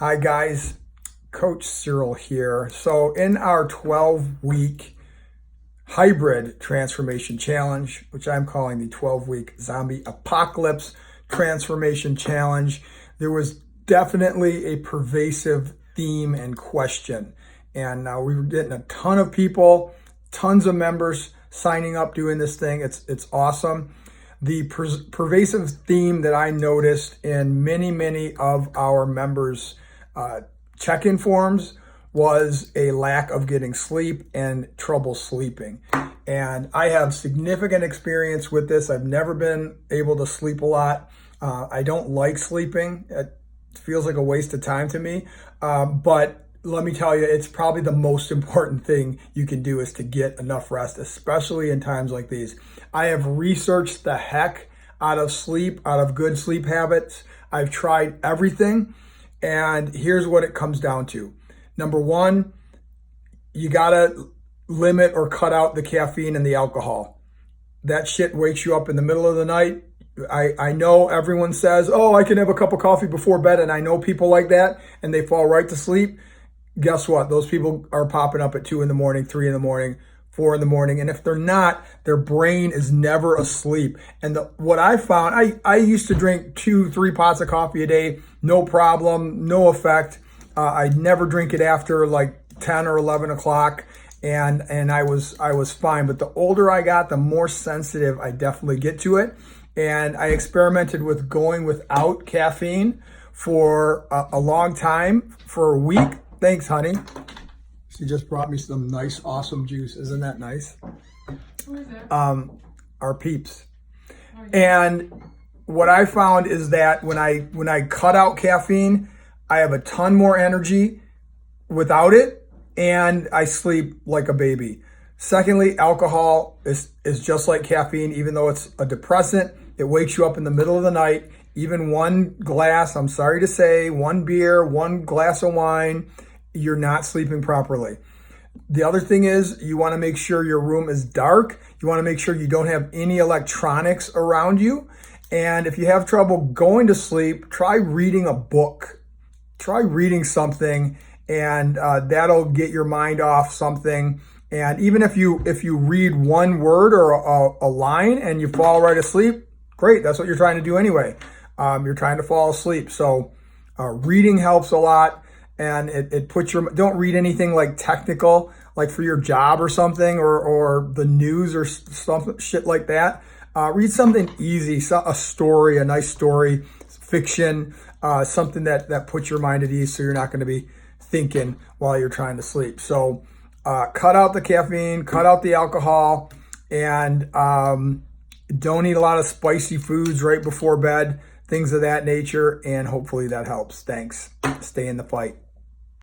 Hi guys, Coach Cyril here. So in our 12-week hybrid transformation challenge, which I'm calling the 12-week zombie apocalypse transformation challenge, there was definitely a pervasive theme and question. And we were getting a ton of people, tons of members signing up doing this thing. It's awesome. The pervasive theme that I noticed in many of our members' check-in forms was a lack of getting sleep and trouble sleeping. And I have significant experience with this. I've never been able to sleep a lot. I don't like sleeping. It feels like a waste of time to me. But let me tell you, it's probably the most important thing you can do is to get enough rest, especially in times like these. I have researched the heck out of sleep, out of good sleep habits. I've tried everything. And here's what it comes down to. Number one, you gotta limit or cut out the caffeine and the alcohol. That shit wakes you up in the middle of the night. I know everyone says, oh, I can have a cup of coffee before bed, and I know people like that, and they fall right to sleep. Guess what? Those people are popping up at 2 in the morning, 3 in the morning, 4 in the morning. And if they're not, their brain is never asleep. And what I found, I used to drink 2-3 pots of coffee a day, no problem, no effect. I'd never drink it after like 10 or 11 o'clock. And I was fine. But the older I got, the more sensitive I definitely get to it. And I experimented with going without caffeine for a long time, for a week. Thanks, honey. She just brought me some nice, awesome juice. Isn't that nice? Who is that? Our peeps. Oh, yeah. And what I found is that when I cut out caffeine, I have a ton more energy without it, and I sleep like a baby. Secondly, alcohol is just like caffeine, even though it's a depressant. It wakes you up in the middle of the night. Even one glass, I'm sorry to say, one beer, one glass of wine, you're not sleeping properly. The other thing is you want to make sure your room is dark. You want to make sure you don't have any electronics around you. And if you have trouble going to sleep, try reading a book. Try reading something, and that'll get your mind off something. And even if you read one word or a line and you fall right asleep, great. That's what you're trying to do anyway. You're trying to fall asleep. So reading helps a lot. And it puts don't read anything like technical, like for your job or something, or the news or something, shit like that. Read something easy, a story, a nice story, fiction, something that puts your mind at ease so you're not going to be thinking while you're trying to sleep. So cut out the caffeine, cut out the alcohol, and don't eat a lot of spicy foods right before bed, things of that nature, and hopefully that helps. Thanks. Stay in the fight.